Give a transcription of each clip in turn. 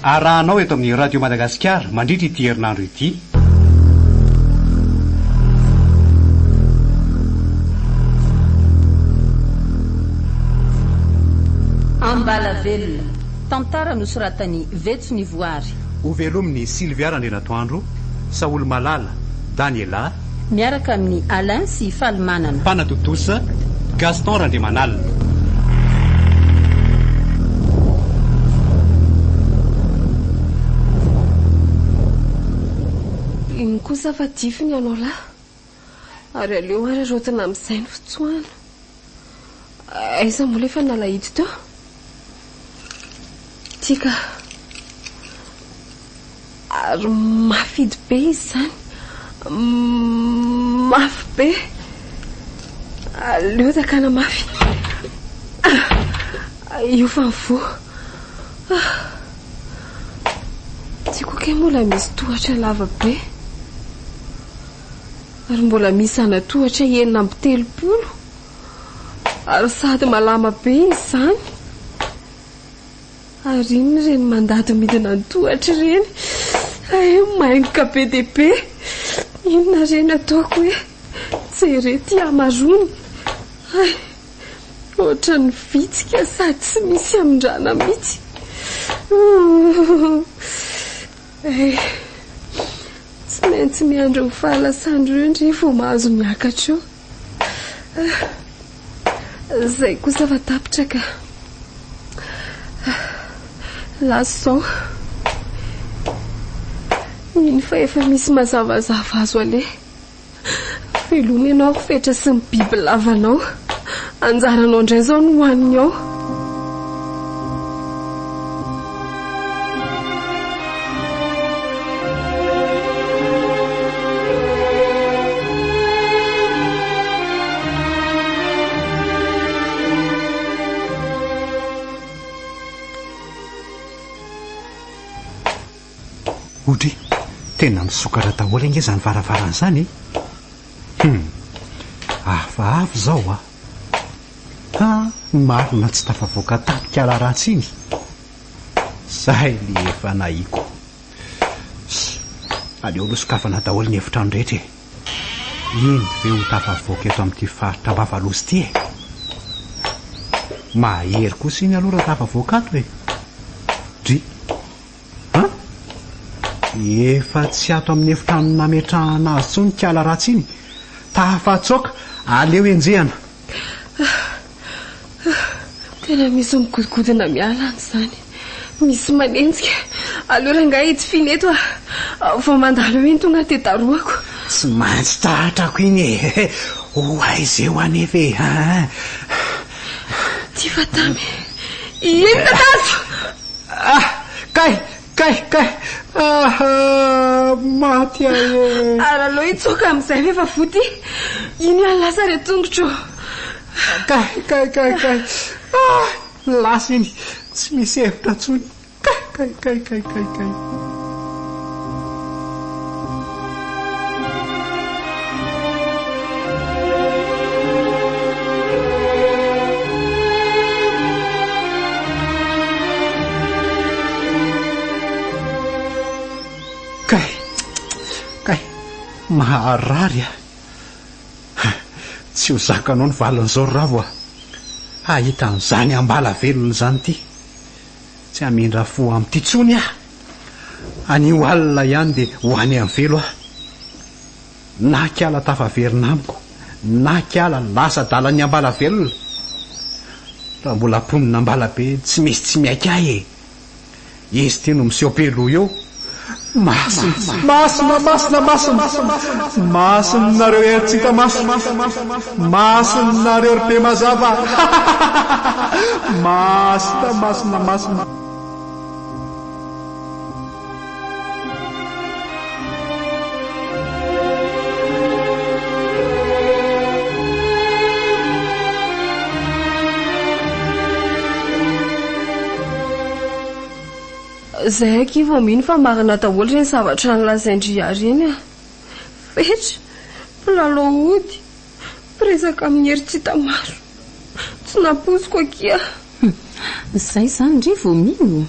Arahanao eto amin'ny radio Malagasy mandritra ity herinandro ity. Ambalavelona tantara nosoratany Vetsony Voary. Ho velominy Sylvia Natao, Saoly Malala, Daniela, miaraka amin'ny Alain sy Falimanana. Panatotosa Gaston Randemanalina. Iny kosa fa difiny ianao lahy. Ary aleo ary rotina amin'izay ny fitsoana. Aiza moa efa nalahito teo? Tika. Ary mafidy be izy zany. Mafy be. Aleo takana mafy. Io fa mivoa. Tiako ke mbola misy tohatra lava be. Ary mbola misy anatohatra enina amby 30. Ary sady malama be izy zany. Ary iny reny mandady midina ny tohatra reny. Maingoka be dia be. Inona reny ataoko hoe tsere ty amarony. Ohatra ny vitsika sady tsy misy amin-drana mihitsy. Tsy maintsy miandro ny fahalasandro io ndry vao mahazo miakatra eo. Zay kosa fa tapitra ka. Lasao. Iny fa efa misy mazavazava azo ale. Veloma ianao fetra sy ny biby lavanao. Anjaranao indray zao no hoaniny ao. Odry, tena misokatra daholo ange zany varavarana zany. Avy zao marina tsy tafavoaka tapika ratsy iny. Zay le efa naiko. Aleo losokafana daholo ny efitrano rehetra. Iny ve ho tafavoaka eto amin'ity faritra Bavalosy ity e. Mahery kosa iny aloha raha tafavoaka ato e. Dry. Efa tsy ato amin'ny efitrano nametrahana azy tsony kiala ratsy iny. Tafatsoka, aleo enjehana. Tena misy migodingodina miala an'izany. Misy manenjika. Aleo ranga ety fineto vao mandalo iny tonga tetaroako. Tsy maintsy trahatrako iny e. Ho aiza eo anefa e. Ty fatamy. Iny tatazo. Kay. Maty ae. Aralo itsoka amin'izay rehefa foty. Iny lasa re tongotro. Kay. Lasa iny. Tsy misy hevitra tsony. Kay. Maharary tsy ho zakanao ny valin'izao ravo ahita an'izany ambalavelona zany ty. Tsy amendra fo amin'ity tsony anio alina ihany dia ho any amin'ny velo na kiala tafaverina amiko na kiala lasa dalan'ny ambalavelona. Raha mbola ponina ambalabe tsy misy tsy miaika e. Izy ty no miseho pelo eo. Masonareo eritsika masonareo ry be mazava. Masina. Zay aky vao mino fa marina daholo reny zavatra nylazaindria reny. Fetra, mpilalao ody, presaka amin'ny hery tsy hita maso. Tsy napoziko akia. Zay zany ndry vao mino.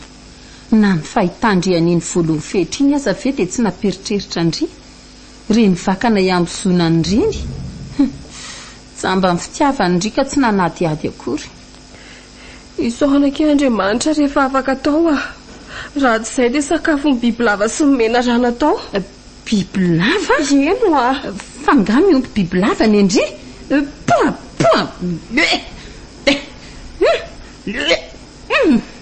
na ny fahitandrian'iny voalohany fehitriny aza ve dia tsy naperitreritra andry reny vakana iambozonany reny jamba ny fitiavany ndry ka tsy nanadiady akory. Isaonake Andriamanitra rehefa afaka tao raha tsy izay dia sakafo ny bibilava sy ny mena raha natao. Bibilava? Eno fa nga miompy bibilava ny andry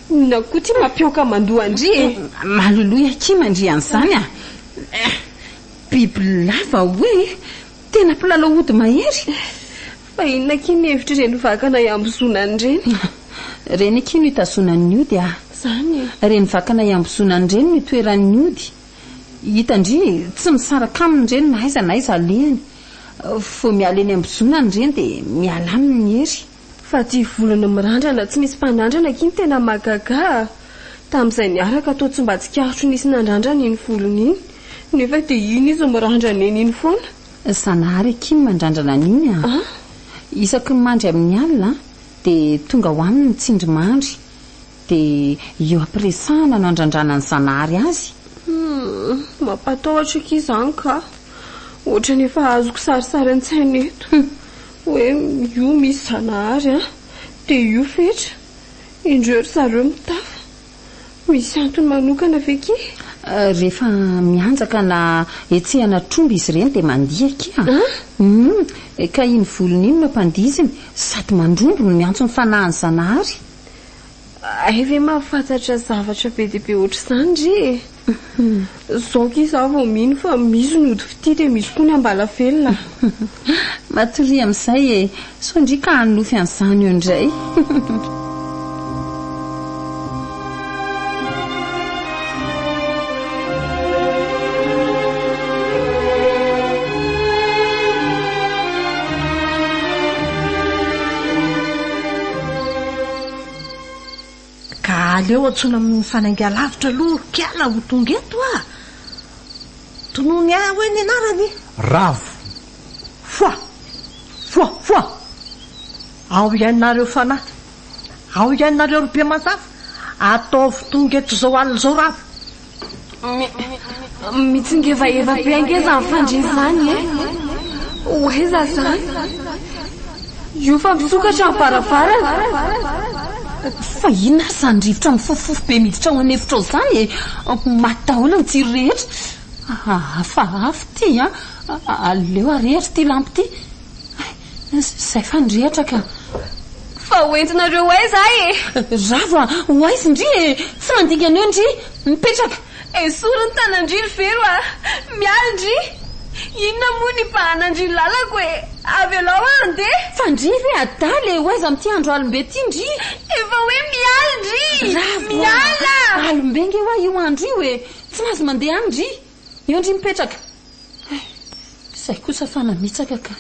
na koa ty mampioka mandoa andry maloloha aky mandry an'izany bibilava hoe tena mpilalao ody mahery fa inona kiny hevitra ireny vakana iambozonany reny. Reny aky no hitazonan'ny ody zany reny vakana iambozonany reny no itoeran'ny ody hitandry tsy misaraka aminy reny na aiza alehany fo miala eny ambozonany reny dia miala aminy hery. Fa ty volana mirandrana tsy misy mpanandrana kiny tena magaga tamin'izay niaraka atao tsy mba tsikahotro nisy nandrandrana iny volony iny nefa dia iny izy mirandrana eny foana. Sanahary akiny mandrandrana an'iny isaky ny mandry amin'ny alina dia tonga ho aminy tsindry mandry dia eo ampiresahana no andrandrana ny Sanahary azy. Mampatahotra aky izany ka ohatra nefa azoko sarisary an-tsaina eto hoe io misy Sanahary dia io fetra indreo ry zareo mitafa misy antony manokana veki. Rehefa mianjaka na etsehana tromby izy ireny dia mandiha aky ka iny volony iny no ampandiziny sady mandrombo no miantso ny fanahany Sanahary. Ay ve mahafantatra zavatra be dia be ohatra izany ndry zao ki izaho vao mino fa misy ny ody fity dia misy koa ny ambalavelona. Matory amin'izay so ndry ka hanofy an'izany eo indray. Aleo atsona amin'ny fanainga lavitra aloha kiala ho tonga eto tonony hoe ny anarany Ravo foa ao ihainareo fanahy ao ihainareo ry be mazava ataovy tonga eto zao alina zao Ravo mitsingevaeva be angeza mifandre zany oeza zany io fa misokatra ny baravarana fa inona ary zany rivotra mifofofo be miditra ao anefitra ao zany matahola ny jiro rehetra fa afo ty aleo arehatra ty lampy ty zay fandrehatra ka fa hoentinareo aiza Ravo hoaizy ndry tsy mandingana eo ndry mipetraka sorony tanandry ry vero miala ndry inona moa ny pahanandry lalako avy alao andeha fa ndry ve adaly hoaiza amin'ity andro alombe ty ndry efa hoe miala ndry miala alombe nge hoa io andro io tsy mahazo mandeha any ndry eo ndry mipetraka zay kosa fa namitsaka ka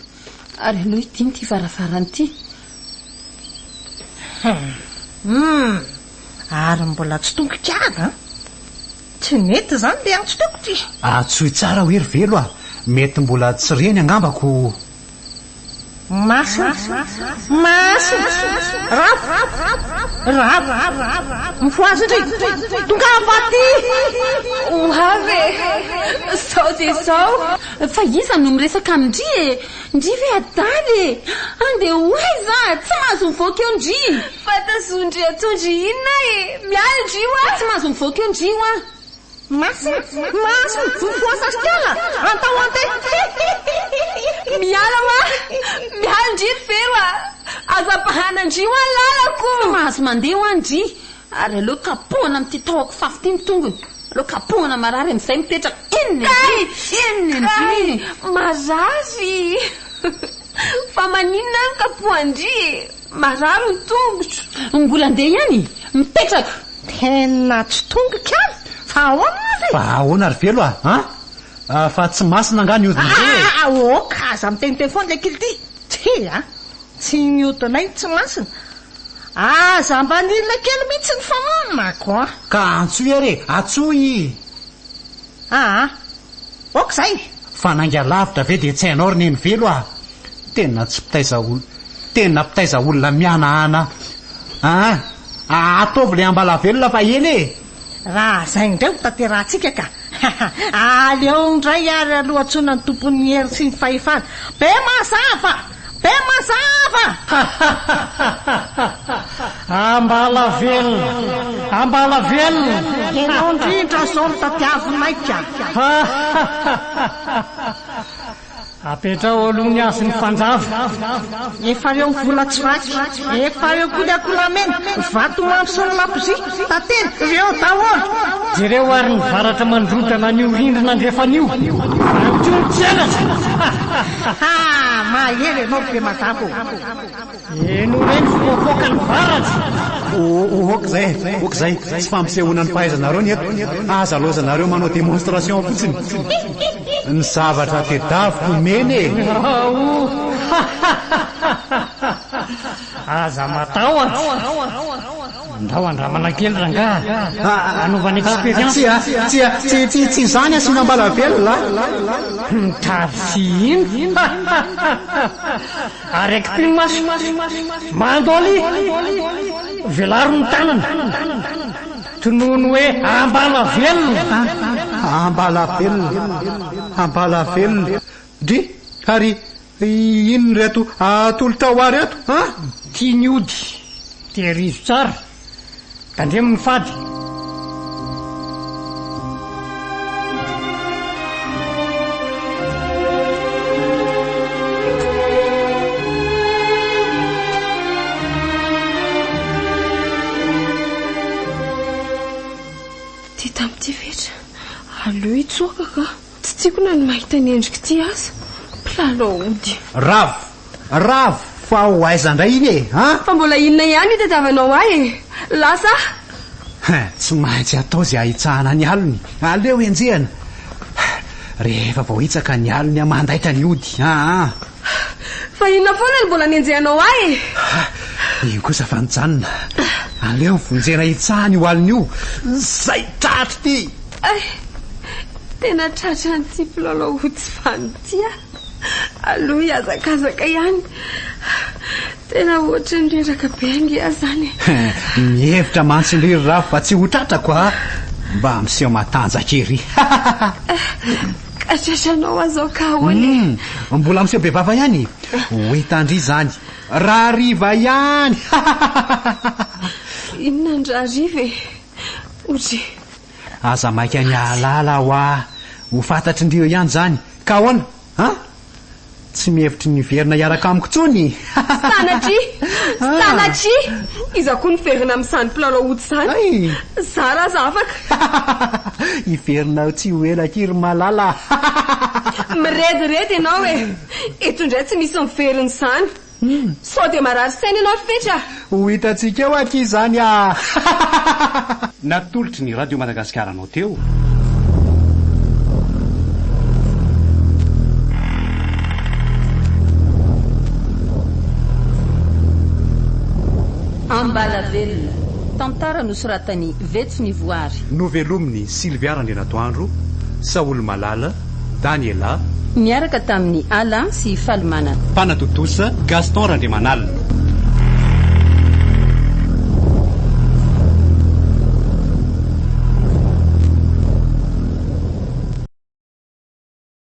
ary aloha idiny ty varavarany ty ary mbola tsy tonga kiana tsy mety zany le antso teko ty atsoy tsara hoe ry velo mety mbola tsy reny angambako maso Ravo mifoazy ndray tonga avaty oave sao dia sao fa iza no miresaka amindry ndry ve adaly andeha hoaiza tsy mahazo mivoaka eo ndry fa tazondry atondry inona miala ndry tsy mahazo mivoaka eo ndry Maso mifoasa stiala antao ante miala miala ndry fero azapahana ndry ho any lalako mahazo mandeha ho andry ary aleo kapohana amin'ity tahoako fafy ty mitongony aleo kapohana marary amin'izay mipetraka eniny ndry marary fa maninona ny kapohandry marary ny tongotro mbola andeha ihany mipetraka tena tsy tonga kany fa ahoana ry velo fa tsy masina nga ny odiny oka aza miteniteny foana le kily ty tsy miodinay tsy masina aza mbanilina kely mihitsy ny famanako ka antsoy are atsoy oka zay fa nainga lavitra ve dia tsy hainao ry neny velo tena tsy pitaiza olona mianahana ataovy le ambala velona fa ely raha zay indray ho tanterahantsika ka aleo ndray ary aloha antsona ny tompon'ny hery sy ny fahefana be mazava ambala velona ianao indrindra zao mitatiavinaika apetrao aloha ny azy ny fanjava efa reo mivola tsy vaky efa reo koa ny akolamena vatomamy sy ny lapozy tately reo daholo jereo ary ny varatra mandrotana nio rindrina andrefanio antonytselatra mahery ianao be mazava eno reny foafoaka ny varatra okzay tsy fampisehoana ny fahaizanareo ny eto aza lozanareo manao démonstration fotsiny ny zavatra tedaviko meny aza matao ndao andramana kely ranga anaovany expérience tsy zany asina mbala velona mitavy sy ino araiky primaso mandoly velaro ny tanana tonono hoe ambala velona dry ary ino reto atolo tao ary eto tia ny ody tehirizo tsara tandremo ny fady ty tamin'ity vetra aleo itsokaka tsy tiako na ny mahita ny endrika ty aza mpilalao ody ravo fa ho aizandray iny fa mbola inona ihany itadiavanao ahy lasa tsy maintsy atao zay ahitsahana ny alony aleo enjehana rehefa vao hitsaka ny alony amandaitra ny ody fa inona foana ny mbola nenjehanao ahy io kosa fa nijanona aleo vonjena hitsahany io alony io zay tratry ty tena tratra nyty mpilalao otsy fanitya aloha iazakazaka ihany tena ohatra ny reraka be angia zany mihevitra mantsindriry raha fa tsy ho tratrako mba miseho matanjaka ery katrasanao azao ka hoany mbola miseho be vava ihany hoetandry zany raha riva ihany inona ny raha riva otry aza maika ny alala ho fantatry ndrio ihany zany ka hoana tsy mihevitry ny verina hiaraka amiko tsony stanatry iza koa ny verina amin'izany mpilalao otsy zany za raha za afaka hiverina tsy ho elakiry malala mirediredy ianao eto indray tsy misy miveriny zany sao dia marary saina ianao fetra ho hitantsika eo aky zany natolotry ny radio Madagasikara anao teo ambala velona tantara nosoratany vetsy ny voary novelominy Silviarandre Andro Saolo Malala Daniela miaraka tamin'ny Alain sy Falmanana Panatotosa Gaston Randrimanalina